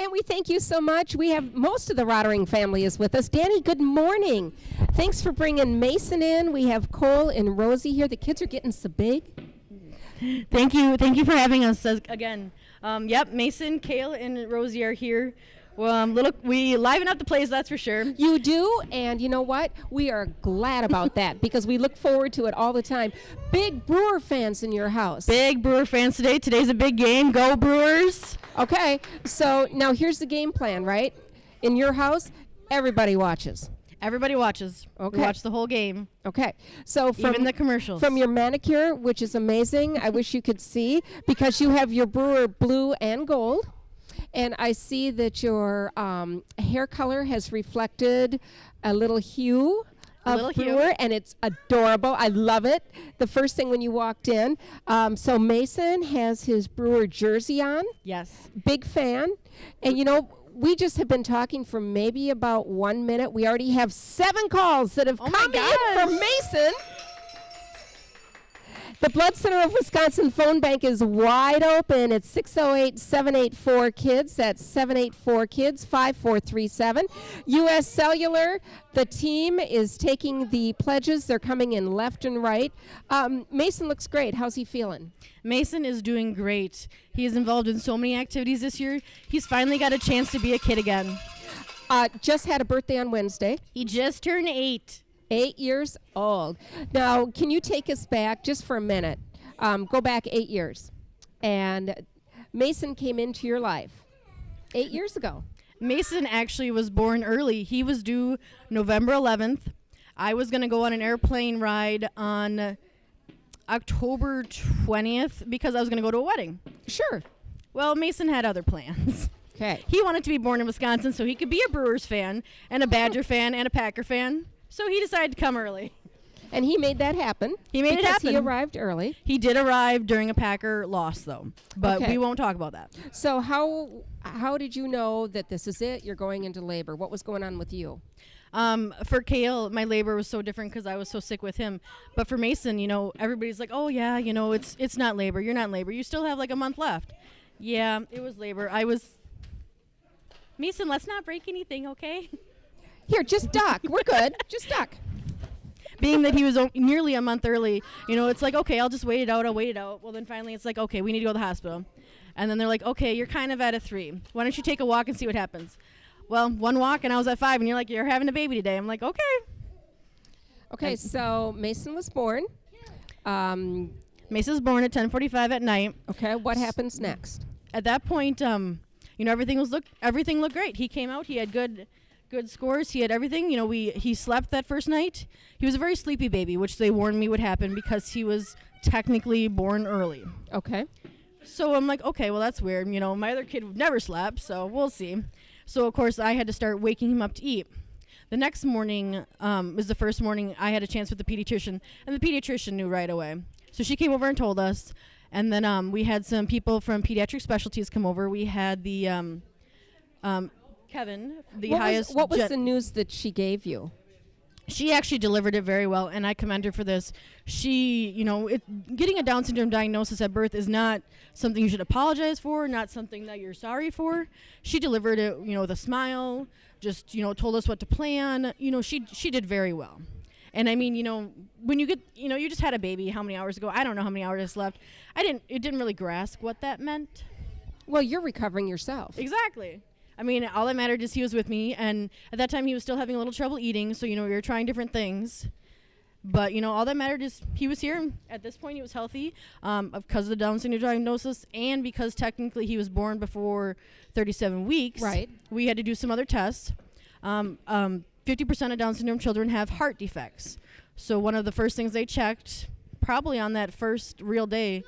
And we thank you so much. We have most of the Rotering family is with us. Danny, good morning. Thanks for bringing Mason in. We have Cole and Rosie here. The kids are getting so big. Thank you for having us again. Yep, Mason, Kale, and Rosie are here. Well, we liven up the place, that's for sure. You do, and you know what? We are glad about that because we look forward to it all the time. Big Brewer fans in your house. Big Brewer fans today. Today's a big game. Go Brewers! Okay, so now here's the game plan, right? In your house, everybody watches. Everybody watches. Okay. We watch the whole game. Okay, so even the commercials. From your manicure, which is amazing, I wish you could see, because you have your Brewer blue and gold. And I see that your hair color has reflected a little hue of Brewer, and it's adorable. I love it. The first thing when you walked in. So Mason has his Brewer jersey on. Yes. Big fan. And you know, we just have been talking for maybe about 1 minute. We already have 7 calls that have come in from Mason. The Blood Center of Wisconsin phone bank is wide open. It's 608-784-KIDS. That's 784-KIDS, 5437. U.S. Cellular, the team is taking the pledges. They're coming in left and right. Mason looks great. How's he feeling? Mason is doing great. He is involved in so many activities this year. He's finally got a chance to be a kid again. Just had a birthday on Wednesday. He just turned 8. 8 years old. Now, can you take us back just for a minute? Go back 8 years. And Mason came into your life 8 years ago. Mason actually was born early. He was due November 11th. I was going to go on an airplane ride on October 20th because I was going to go to a wedding. Sure. Well, Mason had other plans. Okay. He wanted to be born in Wisconsin so he could be a Brewers fan and a Badger fan and a Packer fan. So he decided to come early. And he made that happen. He made it happen. He arrived early. He did arrive during a Packer loss, though. But we won't talk about that. So how did you know that this is it? You're going into labor. What was going on with you? For Kale, my labor was so different because I was so sick with him. But for Mason, you know, everybody's like, oh, yeah, you know, it's not labor. You're not in labor. You still have like a month left. Yeah, it was labor. Mason, let's not break anything, okay? Here, just duck. We're good. Just duck. Being that he was nearly a month early, you know, it's like, okay, I'll just wait it out. I'll wait it out. Well, then finally it's like, okay, we need to go to the hospital. And then they're like, okay, you're kind of at a 3. Why don't you take a walk and see what happens? Well, 1 walk and I was at 5, and you're like, you're having a baby today. I'm like, okay. Okay, so Mason was born. Mason was born at 10:45 at night. Okay, what happens next? At that point, you know, everything looked great. He came out. He had good scores. He had everything. You know, he slept that first night. He was a very sleepy baby, which they warned me would happen because he was technically born early. Okay. So I'm like, okay, well, that's weird. You know, my other kid never slept, so we'll see. So, of course, I had to start waking him up to eat. The next morning was the first morning I had a chance with the pediatrician, and the pediatrician knew right away. So she came over and told us, and then we had some people from Pediatric Specialties come over. We had the Kevin, What was the news that she gave you? She actually delivered it very well, and I commend her for this. She, you know, getting a Down syndrome diagnosis at birth is not something you should apologize for, not something that you're sorry for. She delivered it, you know, with a smile, just, you know, told us what to plan. You know, she did very well. And I mean, you know, when you get, you know, you just had a baby how many hours ago? I don't know how many hours left. It didn't really grasp what that meant. Well, you're recovering yourself. Exactly. I mean, all that mattered is he was with me, and at that time he was still having a little trouble eating, so, you know, we were trying different things. But, you know, all that mattered is he was here. At this point, he was healthy because of the Down syndrome diagnosis, and because technically he was born before 37 weeks. Right. We had to do some other tests. 50% of Down syndrome children have heart defects. So one of the first things they checked, probably on that first real day,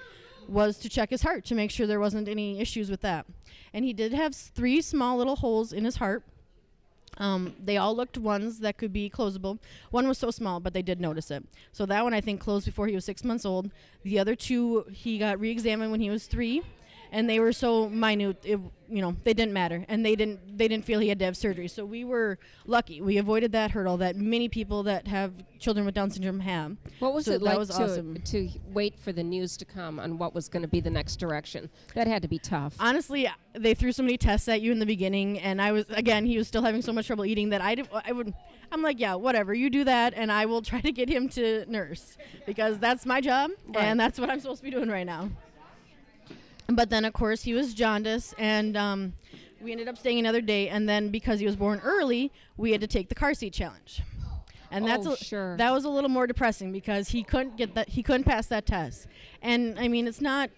was to check his heart to make sure there wasn't any issues with that. And he did have 3 small little holes in his heart. They all looked ones that could be closable. One was so small, but they did notice it. So that one, I think, closed before he was 6 months old. The other 2, he got re-examined when he was 3. and they were so minute, they didn't matter, and they didn't feel he had to have surgery. So we were lucky. We avoided that hurdle that many people that have children with Down syndrome have. What was So it that like was awesome. to wait for the news to come on what was going to be the next direction? That had to be tough. Honestly, they threw so many tests at you in the beginning, and he was still having so much trouble eating that I'm like, yeah, whatever, you do that, and I will try to get him to nurse, because that's my job, and that's what I'm supposed to be doing right now. But then, of course, he was jaundice, and we ended up staying another day, and then because he was born early, we had to take the car seat challenge. And Sure. that was a little more depressing because he couldn't pass that test. And I mean, it's not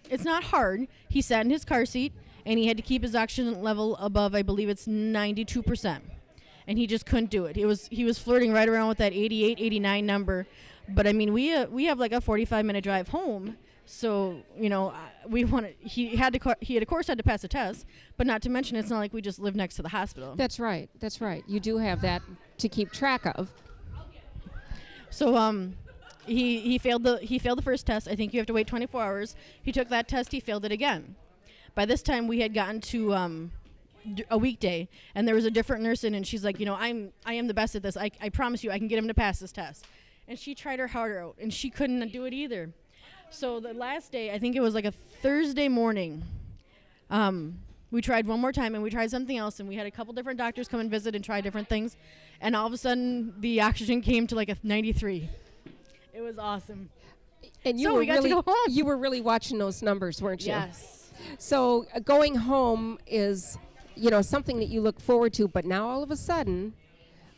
hard. He sat in his car seat and he had to keep his oxygen level above, I believe it's 92%. And he just couldn't do it. He was flirting right around with that 88, 89 number. But I mean, we have like a 45-minute drive home. So, he of course had to pass the test, but not to mention it's not like we just live next to the hospital. That's right. You do have that to keep track of. So he failed the first test. I think you have to wait 24 hours. He took that test. He failed it again. By this time, we had gotten to a weekday, and there was a different nurse in, and she's like, I am the best at this. I promise you, I can get him to pass this test. And she tried her harder out, and she couldn't do it either. So the last day, I think it was like a Thursday morning, we tried one more time, and we tried something else, and we had a couple different doctors come and visit and try different things, and all of a sudden the oxygen came to like a 93. It was awesome. And So we got to go home. You were really watching those numbers, weren't you? Yes. So going home is, something that you look forward to, but now all of a sudden,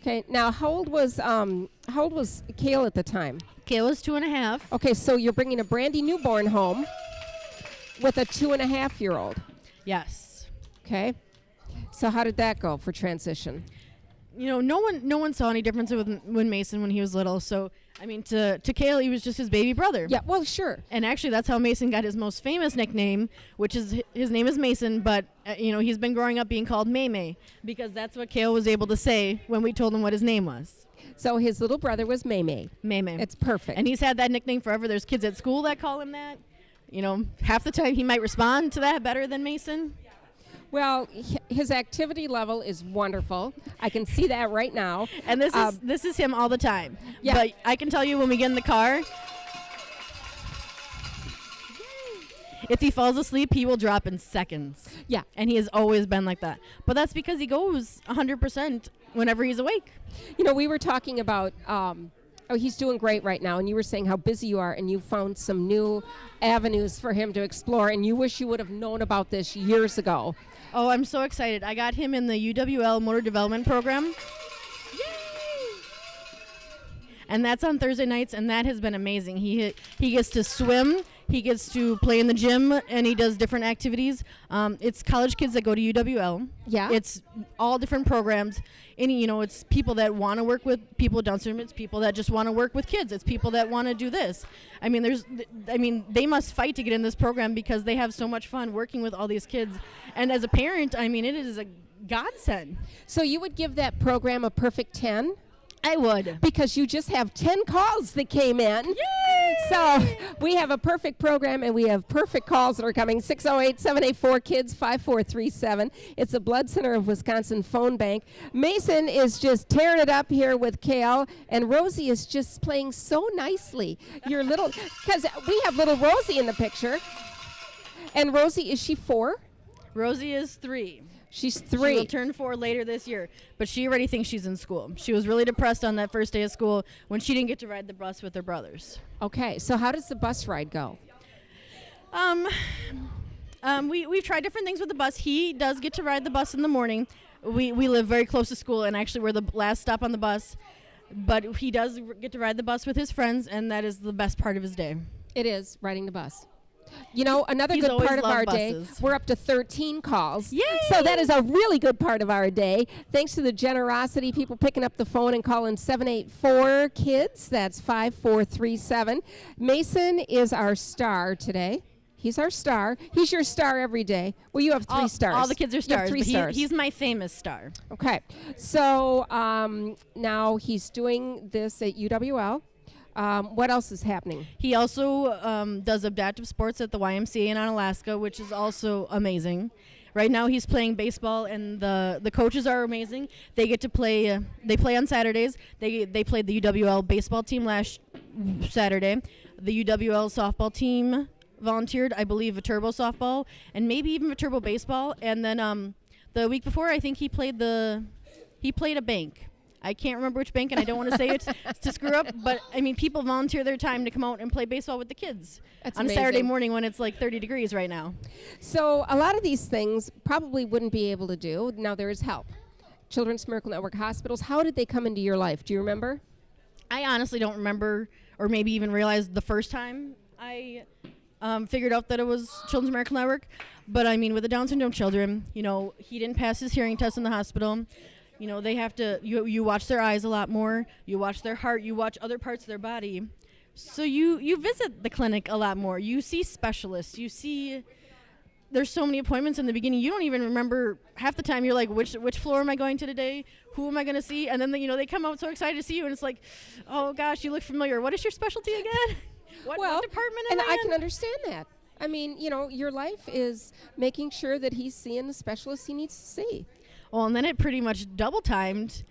okay. Now how old was Kale at the time? Kale was 2.5. Okay, so you're bringing a brandy newborn home with a 2.5-year-old. Yes. Okay. So how did that go for transition? No one saw any difference with Mason when he was little. So I mean, to Kale, he was just his baby brother. Yeah. Well, sure. And actually, that's how Mason got his most famous nickname, which is his name is Mason, but he's been growing up being called May because that's what Kale was able to say when we told him what his name was. So his little brother was May. May. It's perfect. And he's had that nickname forever. There's kids at school that call him that. Half the time he might respond to that better than Mason. Well, his activity level is wonderful. I can see that right now. And this is him all the time. Yeah. But I can tell you when we get in the car, if he falls asleep, he will drop in seconds. Yeah. And he has always been like that. But that's because he goes 100% whenever he's awake. We were talking about, he's doing great right now, and you were saying how busy you are, and you found some new avenues for him to explore, and you wish you would have known about this years ago. Oh, I'm so excited. I got him in the UWL Motor Development Program. Yay! And that's on Thursday nights, and that has been amazing. He gets to swim, he gets to play in the gym, and he does different activities. It's college kids that go to UWL. Yeah. It's all different programs. It's people that want to work with people with Down syndrome. It's people that just want to work with kids. It's people that want to do this. I mean, they must fight to get in this program because they have so much fun working with all these kids. And as a parent, I mean, it is a godsend. So you would give that program a perfect 10? I would. Because you just have 10 calls that came in. Yay! So we have a perfect program, and we have perfect calls that are coming. 608-784-KIDS 5437. It's a Blood Center of Wisconsin phone bank. Mason is just tearing it up here with Kale, and Rosie is just playing so nicely. Your little, because we have little Rosie in the picture. And Rosie, is she 4? Rosie is 3. She's She 3. will turn 4 later this year, but she already thinks she's in school. She was really depressed on that first day of school when she didn't get to ride the bus with her brothers. Okay, so how does the bus ride go? We've tried different things with the bus. He does get to ride the bus in the morning. We live very close to school, and actually we're the last stop on the bus. But he does get to ride the bus with his friends, and that is the best part of his day. It is, riding the bus. Another He's good always part of our loved day, buses. we're up to 13 calls. Yay! So that is a really good part of our day. Thanks to the generosity, people picking up the phone and calling 784-KIDS. That's 5437. Mason is our star today. He's our star. He's your star every day. Well, you have 3 stars. All the kids are You have stars, 3 but stars. he's my famous star. Okay. So now he's doing this at UWL. What else is happening? He also does adaptive sports at the YMCA in Alaska, which is also amazing. Right now he's playing baseball, and the coaches are amazing. They get to play. They play on Saturdays. They played the UWL baseball team last Saturday. The UWL softball team volunteered, I believe, a turbo softball and maybe even a turbo baseball. And then the week before, I think he played a bank. I can't remember which bank, and I don't want to say it to screw up, but, I mean, people volunteer their time to come out and play baseball with the kids on a Saturday morning when it's like 30 degrees right now. So a lot of these things probably wouldn't be able to do. Now there is help. Children's Miracle Network hospitals, how did they come into your life? Do you remember? I honestly don't remember, or maybe even realized the first time I figured out that it was Children's Miracle Network. But, I mean, with the Down syndrome children, you know, he didn't pass his hearing test in the hospital. You know, they have to, you watch their eyes a lot more, you watch their heart, you watch other parts of their body. So you visit the clinic a lot more. You see specialists, you see, there's so many appointments in the beginning, you don't even remember, half the time you're like, which floor am I going to today? Who am I going to see? And then, they come out so excited to see you, and it's like, oh gosh, you look familiar. What is your specialty again? What department am I in? And I can understand that. I mean, your life is making sure that he's seeing the specialist he needs to see. Well, and then it pretty much double timed.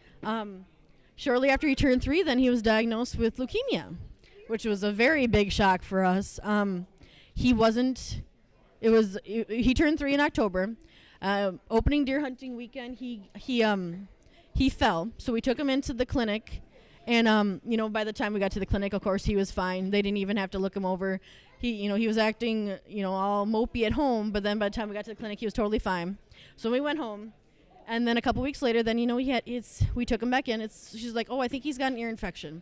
Shortly after he turned 3, then he was diagnosed with leukemia, which was a very big shock for us. He turned 3 in October. Opening deer hunting weekend, he fell. So we took him into the clinic, and by the time we got to the clinic, of course, he was fine. They didn't even have to look him over. He was acting, all mopey at home, but then by the time we got to the clinic, he was totally fine. So we went home. And then a couple weeks later, then, we took him back in. She's like, oh, I think he's got an ear infection,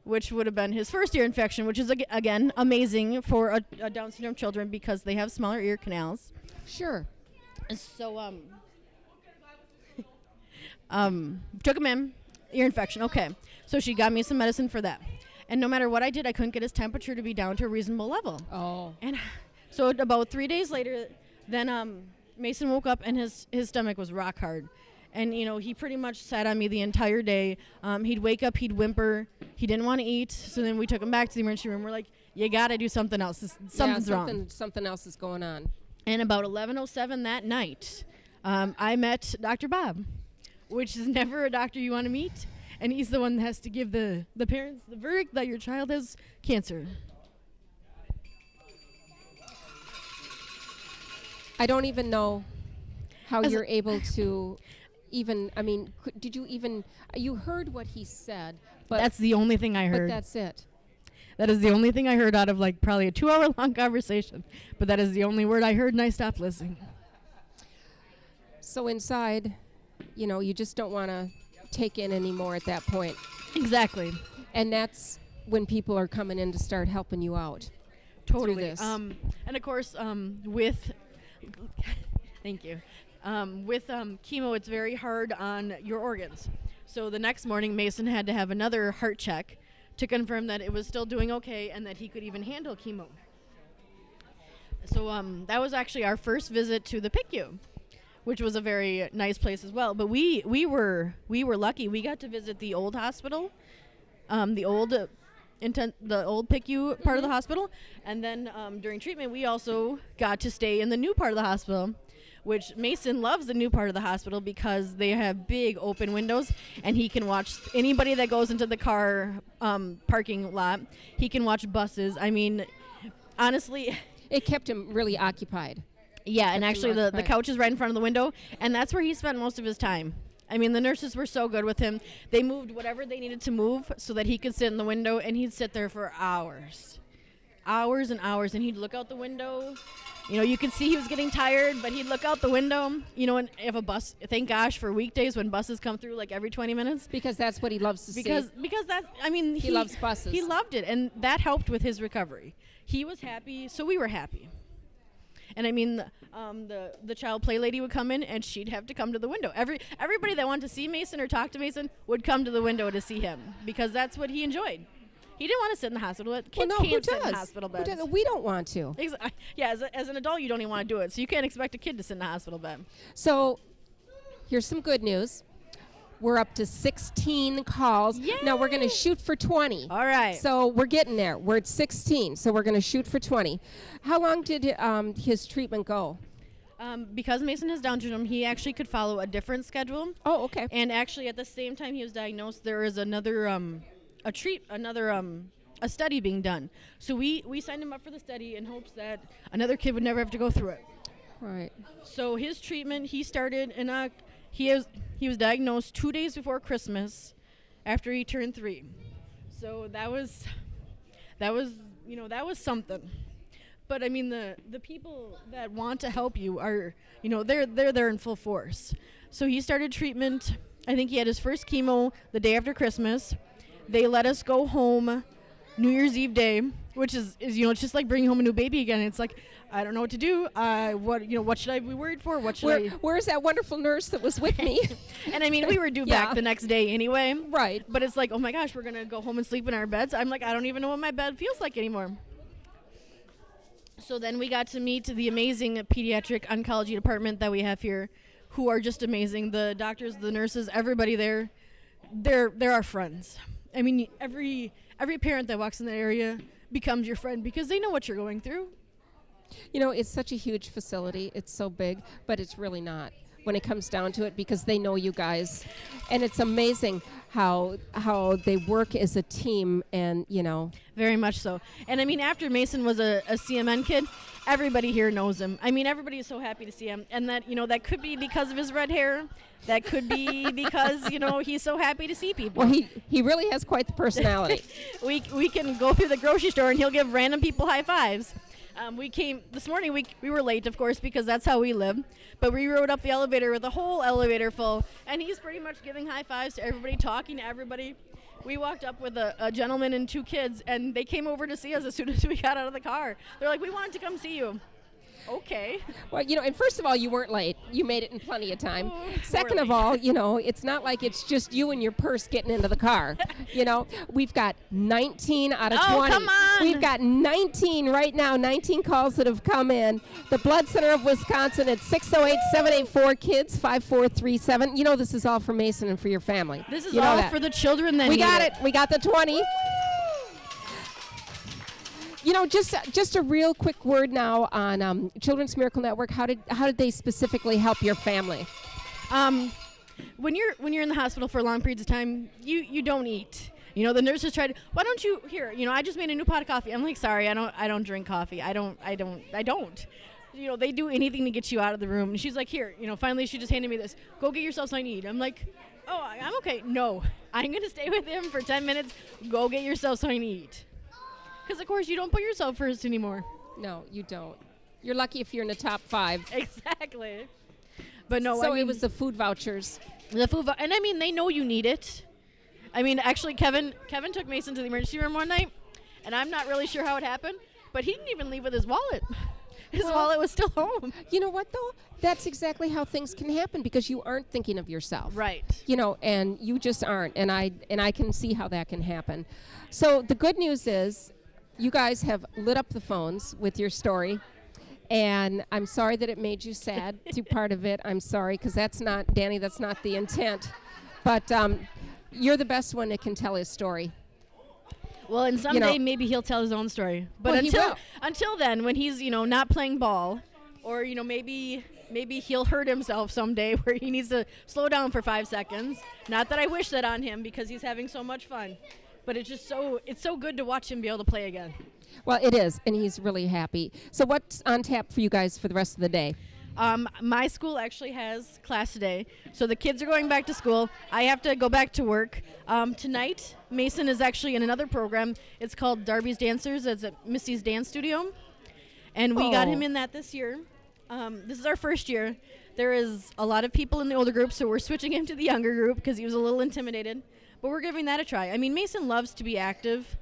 which would have been his first ear infection, which is, again, amazing for a Down syndrome children because they have smaller ear canals. Sure. So, took him in, ear infection. Okay. So she got me some medicine for that. And no matter what I did, I couldn't get his temperature to be down to a reasonable level. Oh. And so about 3 days later, then, Mason woke up and his stomach was rock hard. And, he pretty much sat on me the entire day. He'd wake up, he'd whimper. He didn't want to eat. So then we took him back to the emergency room. We're like, you got to do something else. Something's wrong. Something else is going on. And about 11:07 that night, I met Dr. Bob, which is never a doctor you want to meet. And he's the one that has to give the parents the verdict that your child has cancer. I don't even know how you're able to even, did you even, you heard what he said, but that's the only thing I heard. But that's it. That is the only thing I heard out of probably a 2-hour-long conversation, but that is the only word I heard, and I stopped listening. So inside, you just don't want to take in anymore at that point. Exactly. And that's when people are coming in to start helping you out. Totally. Through this. And of course, with thank you. With chemo, it's very hard on your organs. So the next morning, Mason had to have another heart check to confirm that it was still doing okay and that he could even handle chemo. So that was actually our first visit to the PICU, which was a very nice place as well. But we were lucky. We got to visit the old hospital, the old PICU part of the hospital, and then during treatment we also got to stay in the new part of the hospital, which Mason loves the new part of the hospital because they have big open windows and he can watch anybody that goes into the car parking lot. He can watch buses. I mean, honestly, it kept him really occupied. Yeah, and actually the couch is right in front of the window, and that's where he spent most of his time. I mean, the nurses were so good with him. They moved whatever they needed to move so that he could sit in the window, and he'd sit there for hours. Hours and hours, and he'd look out the window. You could see he was getting tired, but he'd look out the window. And if a bus, thank gosh for weekdays when buses come through every 20 minutes. Because that's what he loves to see. Because that's, he loves buses. He loved it, and that helped with his recovery. He was happy, so we were happy. And I mean, the child play lady would come in, and she'd have to come to the window. Everybody that wanted to see Mason or talk to Mason would come to the window to see him because that's what he enjoyed. He didn't want to sit in the hospital. Kids can't sit in hospital beds. We don't want to. Yeah, as an adult, you don't even want to do it. So you can't expect a kid to sit in a hospital bed. So here's some good news. We're up to 16 calls. Yay! Now we're going to shoot for 20. All right. So we're getting there. We're at 16, so we're going to shoot for 20. How long did his treatment go? Because Mason has Down syndrome, he actually could follow a different schedule. Oh, okay. And actually, at the same time he was diagnosed, there is another a study being done. So we signed him up for the study in hopes that another kid would never have to go through it. Right. So his treatment, he started in he was diagnosed 2 days before Christmas, after he turned 3. So that was something. But I mean, the people that want to help you are, they're there in full force. So he started treatment. I think he had his first chemo the day after Christmas. They let us go home New Year's Eve day, which is it's just like bringing home a new baby again. It's like, I don't know what to do. What should I be worried for? Where's that wonderful nurse that was with me? And I mean, we were due back the next day anyway. Right. But it's like, oh my gosh, we're gonna go home and sleep in our beds. I'm like, I don't even know what my bed feels like anymore. So then we got to meet the amazing pediatric oncology department that we have here, who are just amazing. The doctors, the nurses, everybody there, they're our friends. I mean, every parent that walks in that area becomes your friend because they know what you're going through. It's such a huge facility. It's so big, but it's really not when it comes down to it because they know you guys. And it's amazing how they work as a team and, Very much so. And I mean, after Mason was a CMN kid, everybody here knows him. I mean, everybody is so happy to see him. And that, that could be because of his red hair. That could be because, he's so happy to see people. Well, he really has quite the personality. We can go through the grocery store and he'll give random people high fives. We came this morning. We were late, of course, because that's how we live. But we rode up the elevator with the whole elevator full, and he's pretty much giving high fives to everybody, talking to everybody. We walked up with a gentleman and 2 kids, and they came over to see us as soon as we got out of the car. They're like, "We wanted to come see you." Okay. Well, and first of all, you weren't late. You made it in plenty of time. Oh, Second of all, it's not like it's just you and your purse getting into the car. We've got 19 out of 20. Oh, come on. We've got 19 right now, 19 calls that have come in. The Blood Center of Wisconsin at 608-784-KIDS 5437. This is all for Mason and for your family. This is all for the children that We need got it. We got the 20. Just a real quick word now on Children's Miracle Network. How did they specifically help your family? When you're in the hospital for long periods of time, you don't eat. The nurses tried. Why don't you here? I just made a new pot of coffee. I'm like, sorry, I don't drink coffee. I don't. They do anything to get you out of the room. And she's like, here. Finally, she just handed me this. Go get yourself something to eat. I'm like, oh, I'm okay. No, I'm gonna stay with him for 10 minutes. Go get yourself something to eat. Because, of course, you don't put yourself first anymore. No, you don't. You're lucky if you're in the top 5. Exactly. But no, so it was the food vouchers. And I mean, they know you need it. I mean, actually, Kevin took Mason to the emergency room one night, and I'm not really sure how it happened, but he didn't even leave with his wallet. His wallet was still home. You know what, though? That's exactly how things can happen because you aren't thinking of yourself. Right. And you just aren't, and I can see how that can happen. So the good news is, you guys have lit up the phones with your story, and I'm sorry that it made you sad through part of it. I'm sorry, because that's not the intent. But you're the best one that can tell his story. Well, and someday maybe he'll tell his own story. But until then, when he's not playing ball, or maybe he'll hurt himself someday where he needs to slow down for 5 seconds. Not that I wish that on him because he's having so much fun. But it's so good to watch him be able to play again. Well, it is, and he's really happy. So what's on tap for you guys for the rest of the day? My school actually has class today, so the kids are going back to school. I have to go back to work. Tonight, Mason is actually in another program. It's called Darby's Dancers. It's at Missy's Dance Studio, and we got him in that this year. This is our first year. There is a lot of people in the older group, so we're switching him to the younger group because he was a little intimidated. But we're giving that a try. I mean, Mason loves to be active,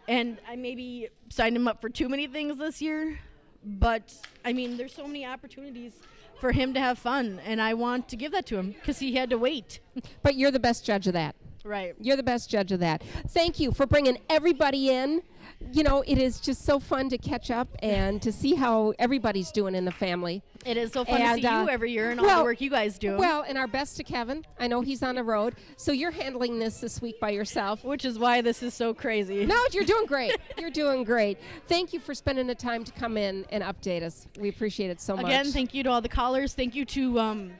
and I maybe signed him up for too many things this year. But, I mean, there's so many opportunities for him to have fun, and I want to give that to him because he had to wait. But you're the best judge of that. Right. You're the best judge of that. Thank you for bringing everybody in. You know, it is just so fun to catch up and to see how everybody's doing in the family. It is so fun to see you every year and all well, the work you guys do. Well, and our best to Kevin. I know he's on the road. So you're handling this week by yourself. Which is why this is so crazy. No, you're doing great. You're doing great. Thank you for spending the time to come in and update us. We appreciate it so much. Again, thank you to all the callers. Thank you to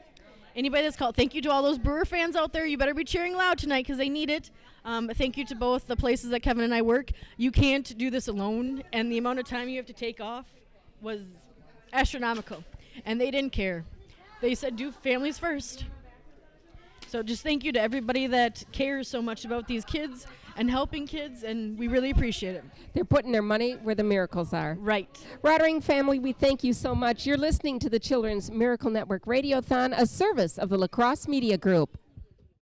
anybody that's called. Thank you to all those Brewer fans out there. You better be cheering loud tonight because they need it. Thank you to both the places that Kevin and I work. You can't do this alone, and the amount of time you have to take off was astronomical. And they didn't care. They said do families first. So just thank you to everybody that cares so much about these kids and helping kids, and we really appreciate it. They're putting their money where the miracles are. Right. Rotering family, we thank you so much. You're listening to the Children's Miracle Network Radiothon, a service of the La Crosse Media Group.